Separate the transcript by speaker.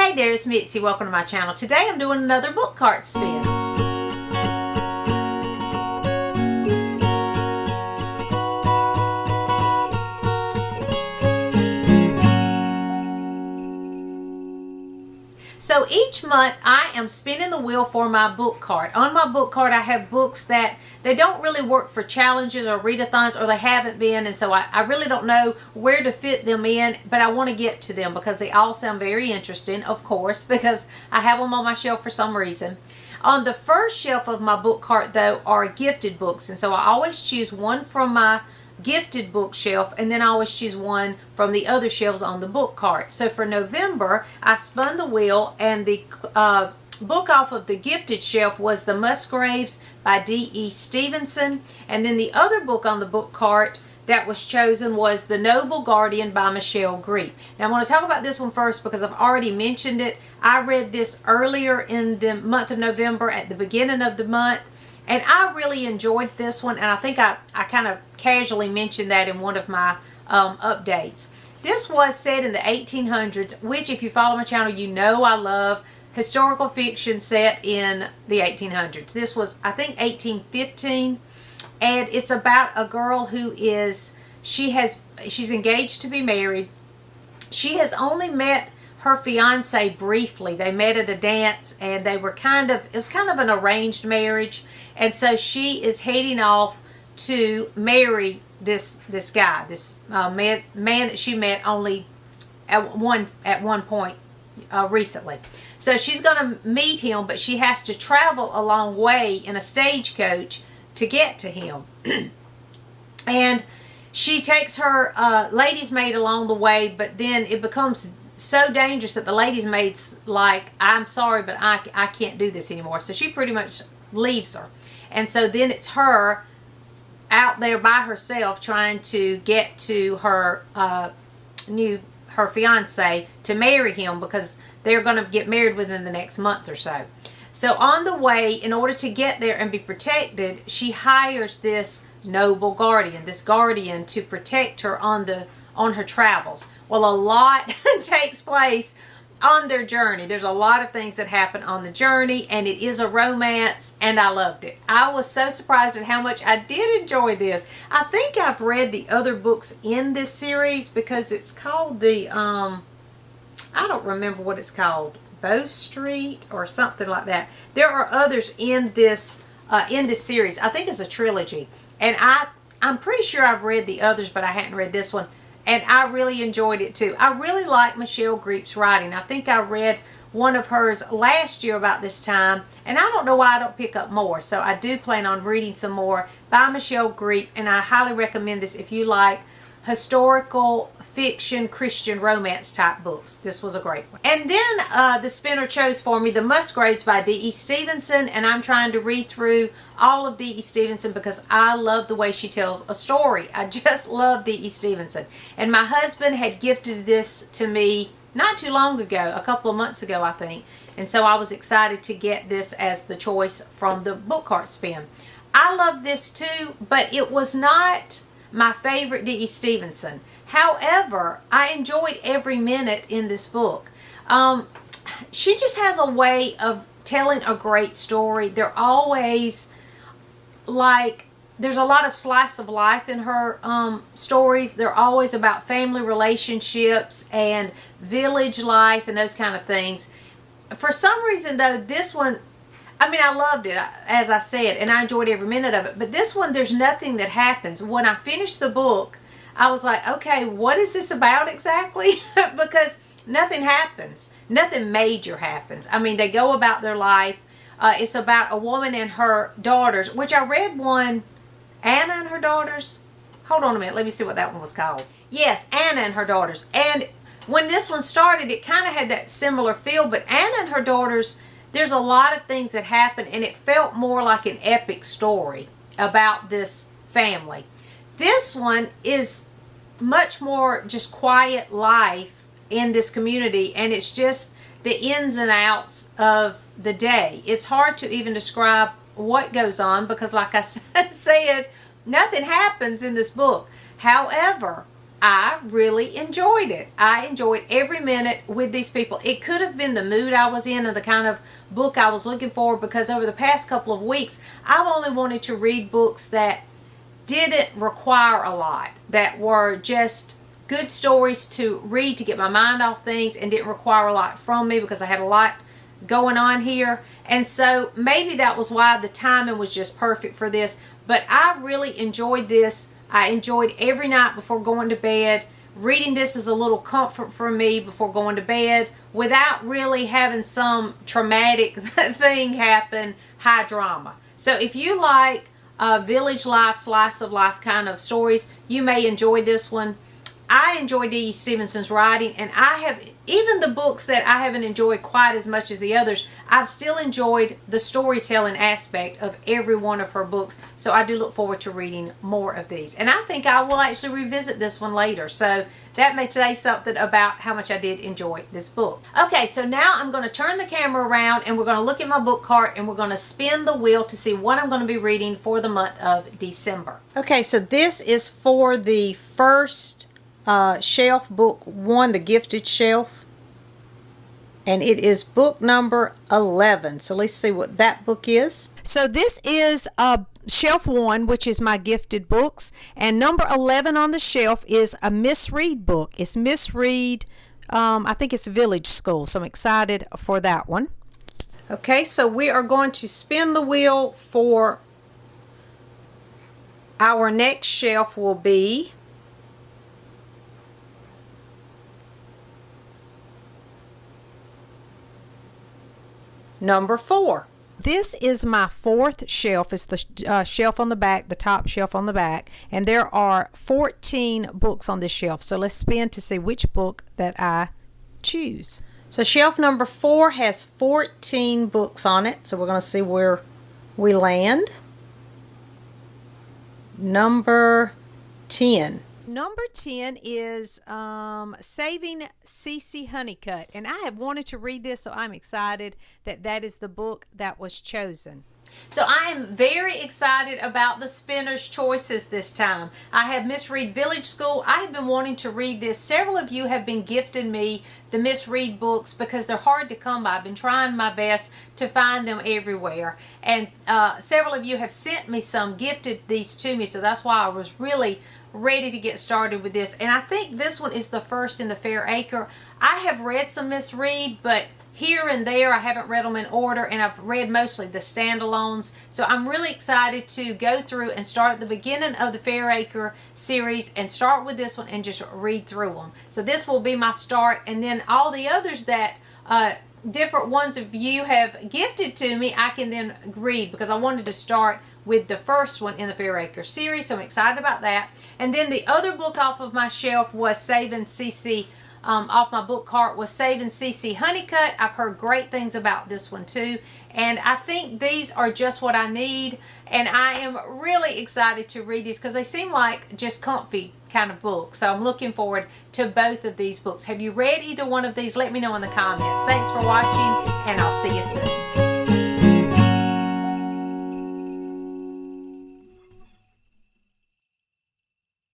Speaker 1: Hey there, it's Mitzi. Welcome to my channel. Today I'm doing another book cart spin. So each month I am spinning the wheel for my book cart. On my book cart I have books that they don't really work for challenges or readathons, or they haven't been, and so I really don't know where to fit them in, but I want to get to them because they all sound very interesting, of course, because I have them on my shelf for some reason. On the first shelf of my book cart though are gifted books, and so I always choose one from my gifted bookshelf, and then I always choose one from the other shelves on the book cart. So for November I spun the wheel, and the book off of the gifted shelf was The Musgraves by D.E. Stevenson, and then the other book on the book cart that was chosen was The Noble Guardian by Michelle Greep. Now I want to talk about this one first because I've already mentioned it. I read this earlier in the month of November, at the beginning of the month, and I really enjoyed this one, and I think I kind of casually mentioned that in one of my updates. This was set in the 1800s, which if you follow my channel, you know I love historical fiction set in the 1800s. This was, I think, 1815, and it's about a girl who is, she's engaged to be married. She has only met her fiance briefly. They met at a dance, and they were it was kind of an arranged marriage, and so she is heading off to marry this guy, this man that she met only at one point recently. So she's going to meet him, but she has to travel a long way in a stagecoach to get to him. And she takes her lady's maid along the way, but then it becomes so dangerous that the lady's maid's like, I'm sorry, but I can't do this anymore. So she pretty much leaves her. And so then it's her out there by herself trying to get to her her fiance to marry him, because they're going to get married within the next month or so. So on the way, in order to get there and be protected, she hires this noble guardian, to protect her on her travels. Well, a lot takes place on their journey. There's a lot of things that happen on the journey, and it is a romance, and I loved it. I was so surprised at how much I did enjoy this. I think I've read the other books in this series, because it's called the I don't remember what it's called, Bow Street or something like that. There are others in this series. I think it's a trilogy, and I'm pretty sure I've read the others, but I hadn't read this one. And I really enjoyed it too. I really like Michelle Greep's writing. I think I read one of hers last year about this time, and I don't know why I don't pick up more. So I do plan on reading some more by Michelle Greep, and I highly recommend this if you like historical fiction, Christian romance type books. This was a great one. And then the spinner chose for me The Musgraves by D.E. Stevenson, and I'm trying to read through all of D.E. Stevenson because I love the way she tells a story. I just love D.E. Stevenson. And my husband had gifted this to me not too long ago, a couple of months ago I think, and so I was excited to get this as the choice from the book cart spin. I love this too, but it was not my favorite D.E. Stevenson. However, I enjoyed every minute in this book. She just has a way of telling a great story. They're always like, there's a lot of slice of life in her stories. They're always about family relationships and village life and those kind of things. For some reason though, this one, I mean, I loved it, as I said, and I enjoyed every minute of it. But this one, there's nothing that happens. When I finished the book, I was like, okay, what is this about exactly? Because nothing happens. Nothing major happens. I mean, they go about their life. It's about a woman and her daughters, which I read one, Anna and her daughters. Hold on a minute. Let me see what that one was called. Yes, Anna and her daughters. And when this one started, it kind of had that similar feel. But Anna and her daughters, there's a lot of things that happen, and it felt more like an epic story about this family. This one is much more just quiet life in this community, and it's just the ins and outs of the day. It's hard to even describe what goes on because, like I said, nothing happens in this book. However, I really enjoyed it. I enjoyed every minute with these people. It could have been the mood I was in and the kind of book I was looking for, because over the past couple of weeks, I've only wanted to read books that didn't require a lot, that were just good stories to read to get my mind off things and didn't require a lot from me, because I had a lot going on here. And so maybe that was why the timing was just perfect for this. But I really enjoyed this. I enjoyed every night before going to bed. Reading this is a little comfort for me before going to bed without really having some traumatic thing happen, high drama. So if you like village life, slice of life kind of stories, you may enjoy this one. I enjoy D.E. Stevenson's writing, and I have, even the books that I haven't enjoyed quite as much as the others, I've still enjoyed the storytelling aspect of every one of her books. So I do look forward to reading more of these. And I think I will actually revisit this one later. So that may say something about how much I did enjoy this book. Okay, so now I'm going to turn the camera around and we're going to look at my book cart and we're going to spin the wheel to see what I'm going to be reading for the month of December. Okay, so this is for the first shelf, book 1, the gifted shelf, and it is book number 11. So let's see what that book is. So this is shelf 1, which is my gifted books, and number 11 on the shelf is a Miss Read book. It's Miss Read, I think it's Village School, so I'm excited for that one. Okay, so we are going to spin the wheel for our next shelf. Will be number 4. This is my 4th shelf. It's the shelf on the back, the top shelf on the back, and there are 14 books on this shelf. So let's spin to see which book that I choose. So shelf number 4 has 14 books on it. So we're going to see where we land. Number 10. Number 10 is Saving Cece Honeycutt, and I have wanted to read this, so I'm excited that that is the book that was chosen. So I am very excited about the spinner's choices this time. I have Miss Read Village School. I have been wanting to read this. Several of you have been gifting me the Miss Read books because they're hard to come by. I've been trying my best to find them everywhere. And several of you have sent me some, gifted these to me, so that's why I was really ready to get started with this. And I think this one is the first in the Fair Acre. I have read some Miss Read, but here and there I haven't read them in order, and I've read mostly the standalones. So I'm really excited to go through and start at the beginning of the Fair Acre series and start with this one and just read through them. So this will be my start, and then all the others that different ones of you have gifted to me, I can then read, because I wanted to start with the first one in the Fair Acre series, so I'm excited about that. And then the other book off of my shelf was Saving Cece, off my book cart, was Saving Cece Honeycutt. I've heard great things about this one too, and I think these are just what I need, and I am really excited to read these because they seem like just comfy kind of books. So I'm looking forward to both of these books. Have you read either one of these? Let me know in the comments. Thanks for watching, and I'll see you soon.